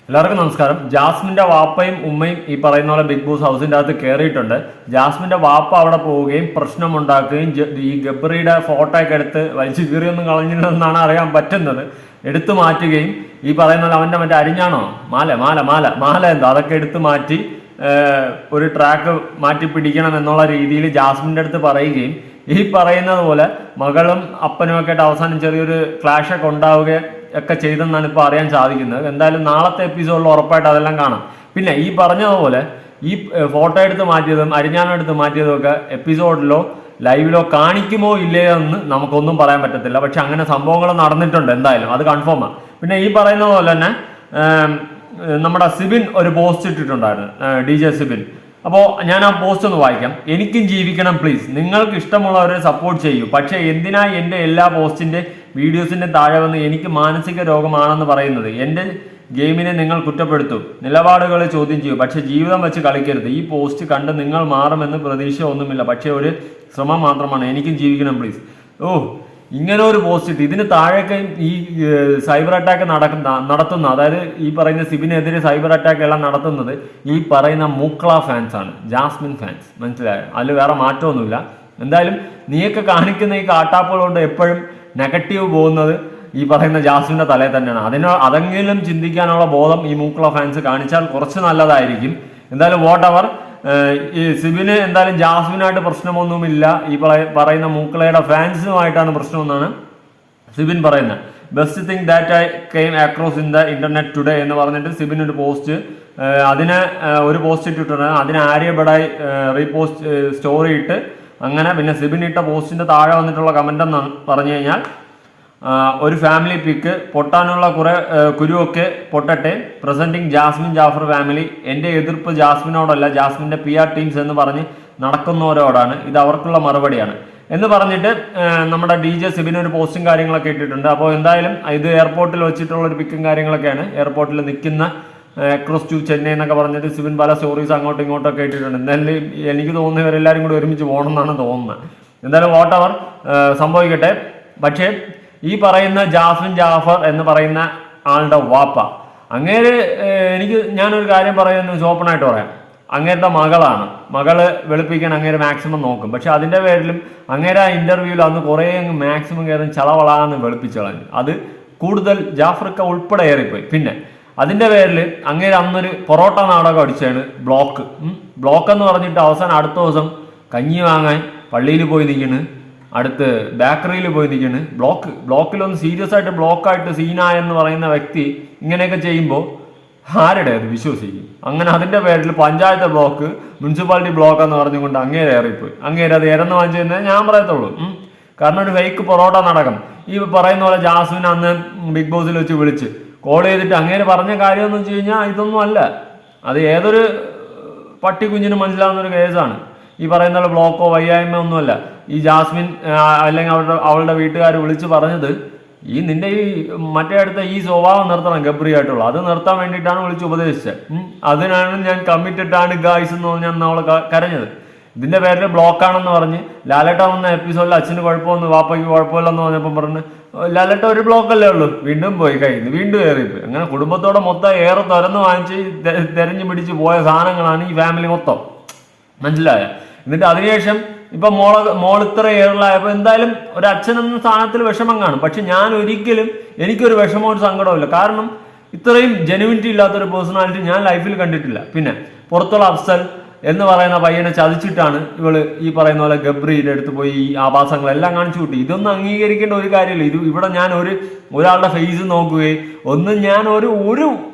എല്ലാവർക്കും നമസ്കാരം. ജാസ്മിന്റെ വാപ്പയും ഉമ്മയും ഈ പറയുന്ന പോലെ ബിഗ് ബോസ് ഹൗസിന്റെ അകത്ത് കയറിയിട്ടുണ്ട്. ജാസ്മിന്റെ വാപ്പ അവിടെ പോവുകയും പ്രശ്നമുണ്ടാക്കുകയും ഈ ഗബ്രിയുടെ ഫോട്ടോ ഒക്കെ എടുത്ത് വലിച്ചു കീറിയൊന്നും കളഞ്ഞില്ലെന്നാണ് അറിയാൻ പറ്റുന്നത്. എടുത്തു മാറ്റുകയും ഈ പറയുന്ന പോലെ അവന്റെ മറ്റേ അരിഞ്ഞാണോ മാല മാല മാല മാല എന്തോ അതൊക്കെ എടുത്തു മാറ്റി ഒരു ട്രാക്ക് മാറ്റി പിടിക്കണം എന്നുള്ള രീതിയിൽ ജാസ്മിന്റെ അടുത്ത് പറയുകയും ഈ പറയുന്നത് പോലെ മകളും അപ്പനും ഒക്കെ ആയിട്ട് അവസാനം ചെറിയൊരു ക്ലാഷ് ഒക്കെ ഉണ്ടാവുകയും ഒക്കെ ചെയ്തെന്നാണ് ഇപ്പോൾ അറിയാൻ സാധിക്കുന്നത്. എന്തായാലും നാളത്തെ എപ്പിസോഡിൽ ഉറപ്പായിട്ട് അതെല്ലാം കാണാം. പിന്നെ ഈ പറഞ്ഞതുപോലെ ഈ ഫോട്ടോ എടുത്ത് മാറ്റിയതും അരിഞ്ഞാണം എടുത്ത് മാറ്റിയതും ഒക്കെ എപ്പിസോഡിലോ ലൈവിലോ കാണിക്കുമോ ഇല്ലയോ എന്ന് നമുക്കൊന്നും പറയാൻ പറ്റത്തില്ല. പക്ഷെ അങ്ങനെ സംഭവങ്ങൾ നടന്നിട്ടുണ്ട്, എന്തായാലും അത് കൺഫേമാണ്. പിന്നെ ഈ പറയുന്നത് പോലെ തന്നെ നമ്മുടെ സിബിൻ ഒരു പോസ്റ്റ് ഇട്ടിട്ടുണ്ടായിരുന്നു, DJ സിബിൻ. അപ്പോൾ ഞാൻ ആ പോസ്റ്റ് ഒന്ന് വായിക്കാം. എനിക്കും ജീവിക്കണം പ്ലീസ്. നിങ്ങൾക്ക് ഇഷ്ടമുള്ളവരെ സപ്പോർട്ട് ചെയ്യൂ. പക്ഷേ എന്തിനാ എൻ്റെ എല്ലാ പോസ്റ്റിൻ്റെ വീഡിയോസിൻ്റെ താഴെ വന്ന് എനിക്ക് മാനസിക രോഗമാണെന്ന് പറയുന്നത്? എൻ്റെ ഗെയിമിനെ നിങ്ങൾ കുറ്റപ്പെടുത്തൂ, നിലപാടുകളെ ചോദ്യം ചെയ്യൂ, പക്ഷേ ജീവിതം വെച്ച് കളിക്കരുത്. ഈ പോസ്റ്റ് കണ്ട് നിങ്ങൾ മാറുമെന്ന് പ്രതീക്ഷ ഒന്നുമില്ല, പക്ഷേ ഒരു ശ്രമം മാത്രമാണ്. എനിക്കും ജീവിക്കണം പ്ലീസ്. ഇങ്ങനെ ഒരു പോസ്റ്റ് ഇട്ട് ഇതിന് താഴേക്ക് ഈ സൈബർ അറ്റാക്ക് നടത്തുന്ന, അതായത് ഈ പറയുന്ന സിബിനെതിരെ സൈബർ അറ്റാക്ക് എല്ലാം നടത്തുന്നത് ഈ പറയുന്ന മൂക്കള ഫാൻസ് ആണ്, ജാസ്മിൻ ഫാൻസ്. മനസ്സിലായോ? അതിൽ വേറെ മാറ്റമൊന്നുമില്ല. എന്തായാലും നീയൊക്കെ കാണിക്കുന്ന ഈ കാട്ടാപ്പുകൾ കൊണ്ട് എപ്പോഴും നെഗറ്റീവ് പോകുന്നത് ഈ പറയുന്ന ജാസ്മിന്റെ തലയിൽ തന്നെയാണ്. അതെങ്കിലും ചിന്തിക്കാനുള്ള ബോധം ഈ മൂക്കള ഫാൻസ് കാണിച്ചാൽ കുറച്ച് നല്ലതായിരിക്കും. എന്തായാലും വോട്ട് അവർ ഈ സിബിന് എന്തായാലും ജാസ്മിനായിട്ട് പ്രശ്നമൊന്നുമില്ല, ഈ പറയുന്ന മൂക്കളയുടെ ഫാൻസുമായിട്ടാണ് പ്രശ്നമെന്നാണ് സിബിൻ പറയുന്നത്. Best thing that I came across in the internet today എന്ന് പറഞ്ഞിട്ട് സിബിൻ ഒരു പോസ്റ്റ്, അതിന് ഒരു പോസ്റ്റ് ഇട്ടിട്ടുണ്ട്. അതിന് ആര്യബടായി റീപോസ്റ്റ് സ്റ്റോറി ഇട്ട് അങ്ങനെ. പിന്നെ സിബിൻ ഇട്ട പോസ്റ്റിന്റെ താഴെ വന്നിട്ടുള്ള കമന്റ് എന്ന് പറഞ്ഞു കഴിഞ്ഞാൽ, ഒരു ഫാമിലി പിക്ക്, പൊട്ടാനുള്ള കുറെ കുരുവൊക്കെ പൊട്ടട്ടെ, പ്രസന്റിങ് ജാസ്മിൻ ജാഫർ ഫാമിലി. എൻ്റെ എതിർപ്പ് ജാസ്മിനോടല്ല, ജാസ്മിൻ്റെ PR ടീംസ് എന്ന് പറഞ്ഞ് നടക്കുന്നവരോടാണ്. ഇത് അവർക്കുള്ള മറുപടിയാണ് എന്ന് പറഞ്ഞിട്ട് നമ്മുടെ DJ സിബിൻ ഒരു പോസ്റ്റും കാര്യങ്ങളൊക്കെ ഇട്ടിട്ടുണ്ട്. അപ്പോൾ എന്തായാലും ഇത് എയർപോർട്ടിൽ വെച്ചിട്ടുള്ള ഒരു പിക്കും കാര്യങ്ങളൊക്കെയാണ്. എയർപോർട്ടിൽ നിൽക്കുന്ന അക്രോസ് ടു ചെന്നൈ എന്നൊക്കെ പറഞ്ഞിട്ട് സിബിൻ പല സ്റ്റോറീസ് അങ്ങോട്ടും ഇങ്ങോട്ടൊക്കെ ഇട്ടിട്ടുണ്ട്. എന്തായാലും എനിക്ക് തോന്നുന്നു ഇവരെല്ലാവരും കൂടി ഒരുമിച്ച് പോകണമെന്നാണ് തോന്നുന്നത്. എന്തായാലും വാട്ട് അവർ സംഭവിക്കട്ടെ. പക്ഷേ ഈ പറയുന്ന ജാസ്മിൻ ജാഫർ എന്ന് പറയുന്ന ആളുടെ വാപ്പ, അങ്ങേര് ഞാനൊരു കാര്യം പറയുന്നത് ഓപ്പണായിട്ട് പറയാം, അങ്ങേരുടെ മകളാണ്. മകള് വെളുപ്പിക്കാൻ അങ്ങേര് മാക്സിമം നോക്കും. പക്ഷെ അതിൻ്റെ പേരിലും അങ്ങേരെ ആ ഇന്റർവ്യൂവിൽ അന്ന് കുറേ മാക്സിമം കയറി ചളവളാന്ന് വെളുപ്പിച്ച് കളഞ്ഞു. അത് കൂടുതൽ ജാഫർക്ക ഉൾപ്പെടെ ഏറിപ്പോയി. പിന്നെ അതിൻ്റെ പേരിൽ അങ്ങേര് അന്നൊരു പൊറോട്ട നാടകം അടിച്ചാണ് ബ്ലോക്ക് എന്ന് പറഞ്ഞിട്ട് അവസാനം അടുത്ത ദിവസം കഞ്ഞി വാങ്ങാൻ പള്ളിയിൽ പോയി നിൽക്കുന്നു, അടുത്ത് ബേക്കറിയിൽ പോയി നിൽക്കുന്നു. ബ്ലോക്കിലൊന്ന് സീരിയസ് ആയിട്ട് ബ്ലോക്കായിട്ട് സീനായെന്ന് പറയുന്ന വ്യക്തി ഇങ്ങനെയൊക്കെ ചെയ്യുമ്പോൾ ആരുടെ അത് വിശ്വസിക്കും? അങ്ങനെ അതിൻ്റെ പേരിൽ പഞ്ചായത്ത് ബ്ലോക്ക്, മുനിസിപ്പാലിറ്റി ബ്ലോക്ക് എന്ന് പറഞ്ഞുകൊണ്ട് അങ്ങേരെ ഏറിപ്പോയി. അങ്ങേര് അത് ഇരന്ന് വാങ്ങിച്ചതെന്ന് ഞാൻ പറയത്തുള്ളൂ. കാരണം ഒരു ഫേക്ക് പൊറോട്ട നടക്കും. ഈ പറയുന്ന പോലെ ജാസ്മിൻ അന്ന് ബിഗ് ബോസിൽ വെച്ച് വിളിച്ച് കോൾ ചെയ്തിട്ട് അങ്ങേര് പറഞ്ഞ കാര്യം എന്ന് വെച്ച് കഴിഞ്ഞാൽ ഇതൊന്നും അല്ല, അത് ഏതൊരു പട്ടി കുഞ്ഞിനും മനസ്സിലാവുന്ന ഒരു കേസാണ്. ഈ പറയുന്ന ബ്ലോക്കോ വയ്യായ്മ ഒന്നുമല്ല. ഈ ജാസ്മിൻ അല്ലെങ്കിൽ അവളുടെ വീട്ടുകാർ വിളിച്ച് പറഞ്ഞത് നിന്റെ ഈ മറ്റേ അടുത്ത ഈ സ്വഭാവം നിർത്തണം ഗബ്രിയായിട്ടുള്ള, അത് നിർത്താൻ വേണ്ടിയിട്ടാണ് വിളിച്ച് ഉപദേശിച്ചത്. അതിനാണ് ഞാൻ കമ്മിറ്റഡ് ആണ് ഗായ്സ് എന്ന് പറഞ്ഞാൽ അവളെ കരഞ്ഞത്. ഇതിന്റെ പേരിൽ ബ്ലോക്കാണെന്ന് പറഞ്ഞ് ലാലേട്ട വന്ന എപ്പിസോഡിൽ അച്ഛന് കുഴപ്പമൊന്നും വാപ്പയ്ക്ക് കുഴപ്പമില്ലെന്ന് പറഞ്ഞപ്പോൾ പറഞ്ഞ് ലാലേട്ട ഒരു ബ്ലോക്കല്ലേ ഉള്ളൂ, വീണ്ടും പോയി കഴിഞ്ഞു, വീണ്ടും ഏറിപ്പോയി. അങ്ങനെ കുടുംബത്തോടെ മൊത്തം ഏറെ തുറന്ന് വാങ്ങിച്ച് തെരഞ്ഞു പിടിച്ച് പോയ സാധനങ്ങളാണ് ഈ ഫാമിലി മൊത്തം. മനസ്സിലായ? എന്നിട്ട് അതിനുശേഷം ഇപ്പൊ മോൾ ഇത്ര ഏറിലായപ്പോൾ എന്തായാലും ഒരു അച്ഛൻ എന്ന സ്ഥാനത്തിൽ വിഷമം കാണും. പക്ഷെ ഞാൻ ഒരിക്കലും എനിക്കൊരു വിഷമോ ഒരു സങ്കടമില്ല. കാരണം ഇത്രയും ജെനുവിനിറ്റി ഇല്ലാത്തൊരു പേഴ്സണാലിറ്റി ഞാൻ ലൈഫിൽ കണ്ടിട്ടില്ല. പിന്നെ പുറത്തുള്ള അഫ്സൽ എന്ന് പറയുന്ന പയ്യനെ ചതിച്ചിട്ടാണ് ഇവള് ഈ പറയുന്ന പോലെ ഗബ്രിയുടെ അടുത്ത് പോയി ഈ ആഭാസങ്ങളെല്ലാം കാണിച്ചു കൂട്ടി. ഇതൊന്നും അംഗീകരിക്കേണ്ട ഒരു കാര്യമില്ല. ഇവിടെ ഞാൻ ഒരാളുടെ ഫേസ് നോക്കുകയും ഒന്നും ഞാൻ ഒരു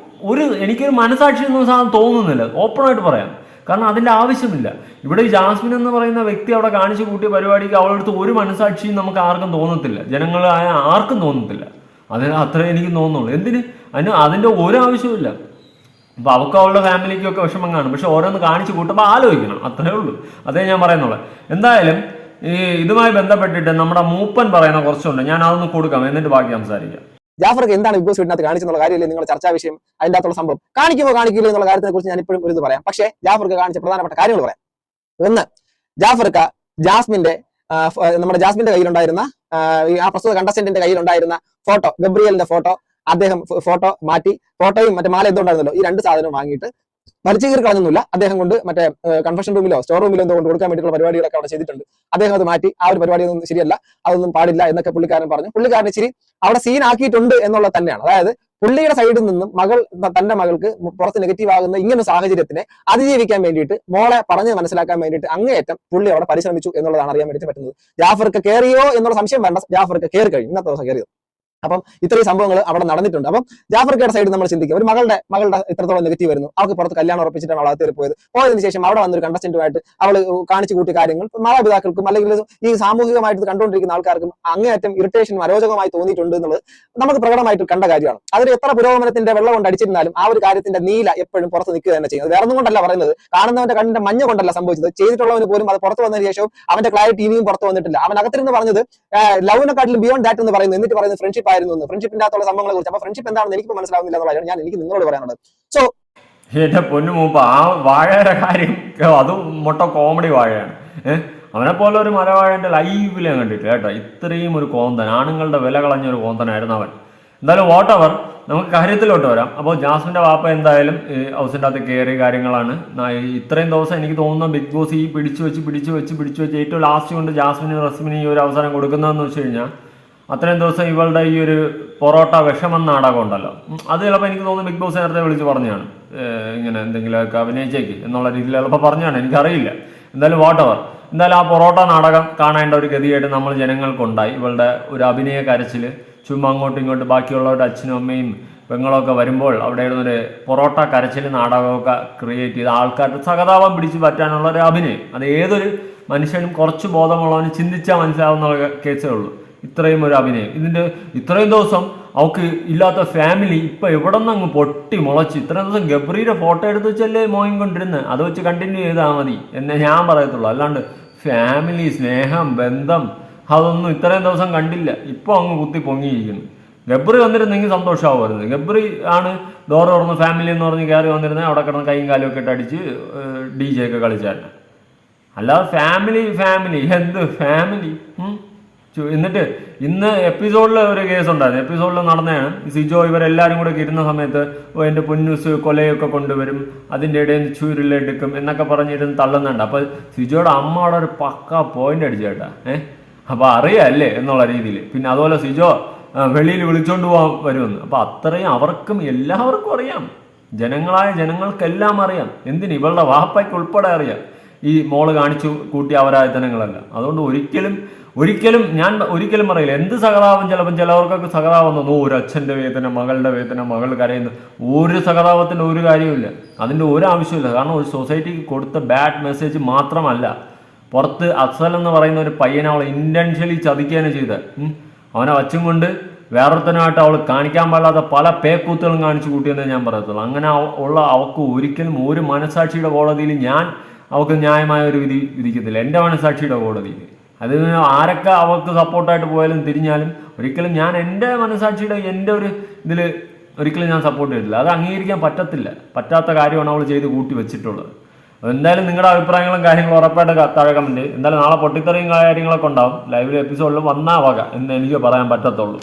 എനിക്കൊരു മനസാക്ഷി ഒന്നും സാധനം തോന്നുന്നില്ല, ഓപ്പണായിട്ട് പറയാം. കാരണം അതിൻ്റെ ആവശ്യമില്ല. ഇവിടെ ഈ ജാസ്മിൻ എന്ന് പറയുന്ന വ്യക്തി അവിടെ കാണിച്ചു കൂട്ടിയ പരിപാടിക്ക് അവളടുത്ത് ഒരു മനസാക്ഷിയും നമുക്ക് ആർക്കും തോന്നത്തില്ല, ജനങ്ങളായ ആർക്കും തോന്നത്തില്ല. അത്രേ എനിക്ക് തോന്നുള്ളൂ. അതിൻ്റെ ഒരു ആവശ്യമില്ല. അപ്പോൾ അവൾക്ക് അവളുടെ ഫാമിലിക്കൊക്കെ വിഷമം കാണും. പക്ഷെ ഓരോന്ന് കാണിച്ചു കൂട്ടുമ്പോൾ ആലോചിക്കണം, അത്രേ ഉള്ളൂ. അതേ ഞാൻ പറയുന്നുള്ളൂ. എന്തായാലും ഇതുമായി ബന്ധപ്പെട്ടിട്ട് നമ്മുടെ മൂപ്പൻ പറയുന്ന കുറച്ചുണ്ട്, ഞാൻ അതൊന്ന് കൊടുക്കാം, എന്നിട്ട് ബാക്കി സംസാരിക്കാം. ജാഫർക്ക് എന്താണ് ബിഗ് ബോസ് വീട്ടിനകത്ത് കാണിച്ചെന്നുള്ള കാര്യമല്ലേ നിങ്ങളുടെ ചർച്ചാ വിഷയം? അതിൻ്റെ അകത്തുള്ള സംഭവം കാണിക്കുമോ കാണിക്കില്ല എന്നുള്ള കാര്യത്തെ കുറിച്ച് ഞാൻ ഇപ്പോഴും ഒരു പറയാം. പക്ഷേ ജാഫർക്ക് കാണിച്ച പ്രധാനപ്പെട്ട കാര്യങ്ങൾ പറയാം. ഒന്ന്, ജാഫർക്ക് നമ്മുടെ ജാസ്മിന്റെ കയ്യിലുണ്ടായിരുന്ന ആ പ്രസ്തുത കണ്ടസ്റ്റന്റിന്റെ കയ്യിലുണ്ടായിരുന്ന ഫോട്ടോ, ഗബ്രിയലിന്റെ ഫോട്ടോ അദ്ദേഹം ഫോട്ടോ മാറ്റി, ഫോട്ടോയും മറ്റേ മാല എന്തുകൊണ്ടായിരുന്നല്ലോ ഈ 2 സാധനവും വാങ്ങിയിട്ട് വലിച്ചു കീറി കളഞ്ഞൊന്നുമില്ല, അദ്ദേഹം കൊണ്ട് മറ്റേ കൺഫെഷൻ റൂമിലോ സ്റ്റോർ റൂമിലോ എന്തോ കൊണ്ട് കൊടുക്കാൻ വേണ്ടിയിട്ടുള്ള പരിപാടികളൊക്കെ അവിടെ ചെയ്തിട്ടുണ്ട്. അദ്ദേഹം അത് മാറ്റി, ആ ഒരു പരിപാടിയൊന്നും ശരിയല്ല, അതൊന്നും പാടില്ല എന്നൊക്കെ പുള്ളിക്കാരൻ പറഞ്ഞു. പുള്ളിക്കാരൻ ഇച്ചിരി അവിടെ സീൻ ആക്കിയിട്ടുണ്ട് എന്നുള്ളത് തന്നെയാണ്. അതായത് പുള്ളിയുടെ സൈഡിൽ നിന്നും തന്റെ മകൾക്ക് പുറത്ത് നെഗറ്റീവ് ആകുന്ന ഇങ്ങനെ സാഹചര്യത്തിനെ അതിജീവിക്കാൻ വേണ്ടിയിട്ട്, മോളെ പറഞ്ഞ് മനസ്സിലാക്കാൻ വേണ്ടിയിട്ട് അങ്ങേയറ്റം പുള്ളി അവിടെ പരിശ്രമിച്ചു എന്നുള്ളതാണ് അറിയാൻ വേണ്ടി പറ്റുന്നത്. ജാഫർക്ക് കയറിയോ എന്നുള്ള സംശയം വേണ്ട, ജാഫർക്ക് കയറി കഴിഞ്ഞു, ഇന്നത്തെ ദിവസം കയറിയത്. അപ്പം ഇത്രയും സംഭവങ്ങൾ അവിടെ നടന്നിട്ടുണ്ട്. അപ്പം ജാഫർക്കയുടെ സൈഡ് നമ്മൾ ചിന്തിക്കുക, ഒരു മകളുടെ ഇത്രത്തോളം നെഗറ്റീവ് വരുന്നു, അവർക്ക് പുറത്ത് കല്യാണം ഉറപ്പിച്ചിട്ടാണ് അവൾ അകത്തേറി പോയതിനു ശേഷം അവിടെ വന്നൊരു കണ്ടസ്റ്റന്റുമായിട്ട് അവൾ കാണിച്ചു കൂട്ടിയ കാര്യങ്ങൾ മാതാപിതാക്കൾക്കും അല്ലെങ്കിൽ ഈ സാമൂഹികമായിട്ട് കണ്ടുകൊണ്ടിരിക്കുന്ന ആൾക്കാർക്കും അങ്ങേയറ്റം ഇറിറ്റേഷനും അരോചകമായി തോന്നിയിട്ടുണ്ട് എന്നുള്ളത് നമുക്ക് പ്രകടമായിട്ട് കണ്ട കാര്യമാണ്. അതിൽ എത്ര പുരോഗമനത്തിന്റെ വെള്ളം കൊണ്ട് അടിച്ചിരുന്നാലും ആ ഒരു കാര്യത്തിന്റെ നീല എപ്പോഴും പുറത്ത് നിൽക്കുക തന്നെ ചെയ്യുന്നത്. വേറെ ഒന്നും കൊണ്ടല്ല പറയുന്നത്, കാണുന്നവന്റെ കണ്ണിന്റെ മഞ്ഞ കൊണ്ടല്ല സംഭവിച്ചത്, ചെയ്തിട്ടുള്ളവന് പോലും അത് പുറത്ത് വന്നതിന് ശേഷവും അവന്റെ ക്ലാരിറ്റി ഇനിയും പുറത്ത് വന്നിട്ടില്ല. അവൻ അകത്തിരുന്ന് പറഞ്ഞത് ലവിനെക്കാട്ടിലും ബിയോണ്ട് ദാറ്റ് എന്ന് പറയുന്നത്, എന്നിട്ട് പറയുന്നത് ഫ്രണ്ട്ഷിപ്പ് ആയിരുന്നു, ഫ്രണ്ട്ഷിപ്പിന്റെ അകത്തുള്ള സംഭവങ്ങളെ കുറിച്ച്. അപ്പൊ ഫ്രണ്ട്ഷിപ്പ് എന്താണെന്ന് എനിക്ക് മനസ്സിലാവുന്നില്ല എന്നുള്ളതാണ് എനിക്ക് നിങ്ങളോട് പറയാനുള്ളത്. സോ എന്റെ പൊന്നു മൂപ്പ, ആ വാഴയുടെ കാര്യം അത് മൊട്ട കോമഡി വാഴയാണ്. അവനെ പോലെ ഒരു മലവാഴന്റെ ലൈവിൽ ഞാൻ കണ്ടിട്ടില്ല കേട്ടോ. ഇത്രയും ഒരു കോന്തൻ, ആണുങ്ങളുടെ വില കളഞ്ഞ ഒരു കോന്തനായിരുന്നു അവൻ. എന്തായാലും വാട്ടവർ, നമുക്ക് കാര്യത്തിലോട്ട് വരാം. അപ്പോൾ ജാസ്മിന്റെ വാപ്പ എന്തായാലും ഹൗസിൻ്റെ അകത്ത് കയറിയ കാര്യങ്ങളാണ്. ഇത്രയും ദിവസം എനിക്ക് തോന്നുന്ന ബിഗ് ബോസ് ഈ പിടിച്ചു വെച്ച് ഏറ്റവും ലാസ്റ്റ് കൊണ്ട് ജാസ്മിനും റസ്മിനും ഈ ഒരു അവസരം കൊടുക്കുന്നതെന്ന് വെച്ച് കഴിഞ്ഞാൽ, അത്രയും ദിവസം ഇവളുടെ ഈ ഒരു പൊറോട്ട വിഷമം നാടകം ഉണ്ടല്ലോ, അത് ചിലപ്പോൾ എനിക്ക് തോന്നുന്നു ബിഗ് ബോസ് നേരത്തെ വിളിച്ച് പറഞ്ഞാണ്, ഇങ്ങനെ എന്തെങ്കിലുമൊക്കെ അഭിനയിച്ചേക്ക് എന്നുള്ള രീതിയിൽ ചിലപ്പോൾ പറഞ്ഞാണ്, എനിക്കറിയില്ല. എന്തായാലും വാട്ടവർ, എന്തായാലും ആ പൊറോട്ട നാടകം കാണേണ്ട ഒരു ഗതിയായിട്ട് നമ്മൾ ജനങ്ങൾക്കുണ്ടായി. ഇവളുടെ ഒരു അഭിനയ കരച്ചിൽ, ചുമ്മാ അങ്ങോട്ടും ഇങ്ങോട്ടും ബാക്കിയുള്ളവരുടെ അച്ഛനും അമ്മയും പെങ്ങളൊക്കെ വരുമ്പോൾ അവിടെ ഒരു പൊറോട്ട കരച്ചിൽ നാടകമൊക്കെ ക്രിയേറ്റ് ചെയ്ത് ആൾക്കാരുടെ സഹതാപം പിടിച്ചു പറ്റാനുള്ള ഒരു അഭിനയം. അത് ഏതൊരു മനുഷ്യനും കുറച്ച് ബോധമുള്ളവന് ചിന്തിച്ചാൽ മനസ്സിലാവുന്ന കേസേ ഉള്ളൂ. ഇത്രയും ഒരു അഭിനയം, ഇതിൻ്റെ ഇത്രയും ദിവസം അവൾക്ക് ഇല്ലാത്ത ഫാമിലി ഇപ്പം എവിടെ നിന്ന് അങ്ങ് പൊട്ടി മുളച്ച്. ഇത്രയും ദിവസം ഗബ്രിയുടെ ഫോട്ടോ എടുത്ത് വെച്ചല്ലേ മോയും കൊണ്ടിരുന്നത്, അത് വെച്ച് കണ്ടിന്യൂ ചെയ്താൽ മതി എന്നേ ഞാൻ പറയത്തുള്ളൂ. അല്ലാണ്ട് ഫാമിലി, സ്നേഹം, ബന്ധം അതൊന്നും ഇത്രയും ദിവസം കണ്ടില്ല. ഇപ്പോൾ അങ്ങ് കുത്തി പൊങ്ങിയിരിക്കുന്നു. ഗബ്രി വന്നിരുന്നെങ്കിൽ സന്തോഷമാവുമായിരുന്നു. ഗബ്രി ആണ് ഡോർ തുറന്ന് ഫാമിലി എന്ന് പറഞ്ഞ് കയറി വന്നിരുന്നത്, അവിടെ കിടന്ന് കൈയും കാലും ഒക്കെ ഇട്ട് അടിച്ച് DJ ഒക്കെ കളിച്ചായിരുന്നു. അല്ലാതെ ഫാമിലി എന്ത് ഫാമിലി. എന്നിട്ട് ഇന്ന് എപ്പിസോഡിൽ ഒരു കേസ് ഉണ്ടായിരുന്നു, എപ്പിസോഡിൽ നടന്നതാണ്. സിജോ ഇവരെല്ലാവരും കൂടെ ഇരുന്ന സമയത്ത് എൻ്റെ പൊന്നൂസ് കൊലയൊക്കെ കൊണ്ടുവരും, അതിൻ്റെ ഇടയിൽ നിന്ന് ചൂരിലെടുക്കും എന്നൊക്കെ പറഞ്ഞിരുന്ന് തള്ളുന്നുണ്ട്. അപ്പോൾ സിജോയുടെ അമ്മ അവിടെ ഒരു പക്ക പോയിന്റ് അടിച്ചു കേട്ടാ. അപ്പോൾ അറിയാമല്ലേ എന്നുള്ള രീതിയിൽ. പിന്നെ അതുപോലെ സിജോ വെളിയിൽ വിളിച്ചോണ്ട് പോകാൻ വരുമെന്ന്. അപ്പോൾ അത്രയും അവർക്കും എല്ലാവർക്കും അറിയാം, ജനങ്ങൾക്കെല്ലാം അറിയാം. എന്തിന് ഇവളുടെ വാപ്പയ്ക്ക് ഉൾപ്പെടെ അറിയാം ഈ മോള് കാണിച്ചു കൂട്ടിയ അവരായത്തനങ്ങളല്ല. അതുകൊണ്ട് ഒരിക്കലും ഞാൻ പറയില്ല എന്ത് സഹതാപം. ചിലവർക്കൊക്കെ സഹതാപം തോന്നും, ഒരു അച്ഛൻ്റെ വേദന, മകളുടെ വേദന, മകൾ കരയുന്നു. ഒരു സഹതാപത്തിൻ്റെ ഒരു കാര്യമില്ല, അതിൻ്റെ ഒരു ആവശ്യമില്ല. കാരണം ഒരു സൊസൈറ്റിക്ക് കൊടുത്ത ബാഡ് മെസ്സേജ് മാത്രമല്ല, പുറത്ത് അഫ്സൽ എന്ന് പറയുന്ന ഒരു പയ്യനെ അവളെ ഇൻറ്റൻഷ്യലി ചതിക്കുകയാണ് ചെയ്തത്. അവനെ വച്ചും കൊണ്ട് വേറൊരുത്തനുമായിട്ട് അവൾ കാണിക്കാൻ പാടില്ലാത്ത പല പേക്കൂത്തുകളും കാണിച്ചു കൂട്ടിയെന്നേ ഞാൻ പറയത്തുള്ളൂ. അങ്ങനെ അവൾക്ക് ഒരിക്കലും ഒരു മനസാക്ഷിയുടെ കോടതിയിൽ അവൾക്ക് ന്യായമായ ഒരു വിധി വിധിക്കത്തില്ല, എൻ്റെ മനസാക്ഷിയുടെ കോടതിയിൽ. അത് ആരൊക്കെ അവൾക്ക് സപ്പോർട്ടായിട്ട് പോയാലും തിരിഞ്ഞാലും ഒരിക്കലും ഞാൻ എൻ്റെ മനസാക്ഷിയുടെ എൻ്റെ ഒരു ഇതിൽ ഒരിക്കലും ഞാൻ സപ്പോർട്ട് ചെയ്തിട്ടില്ല. അത് അംഗീകരിക്കാൻ പറ്റാത്ത കാര്യമാണ് അവൾ ചെയ്ത് കൂട്ടി വെച്ചിട്ടുള്ളത്. എന്തായാലും നിങ്ങളുടെ അഭിപ്രായങ്ങളും കാര്യങ്ങളും ഉറപ്പായിട്ട് താഴെ കമൻറ്റ്. എന്തായാലും നാളെ പൊട്ടിത്തെറിയും കാര്യങ്ങളൊക്കെ ഉണ്ടാവും. ലൈവിൽ എപ്പിസോഡിൽ വന്നാ വക എന്ന് എനിക്ക് പറയാൻ പറ്റത്തുള്ളൂ.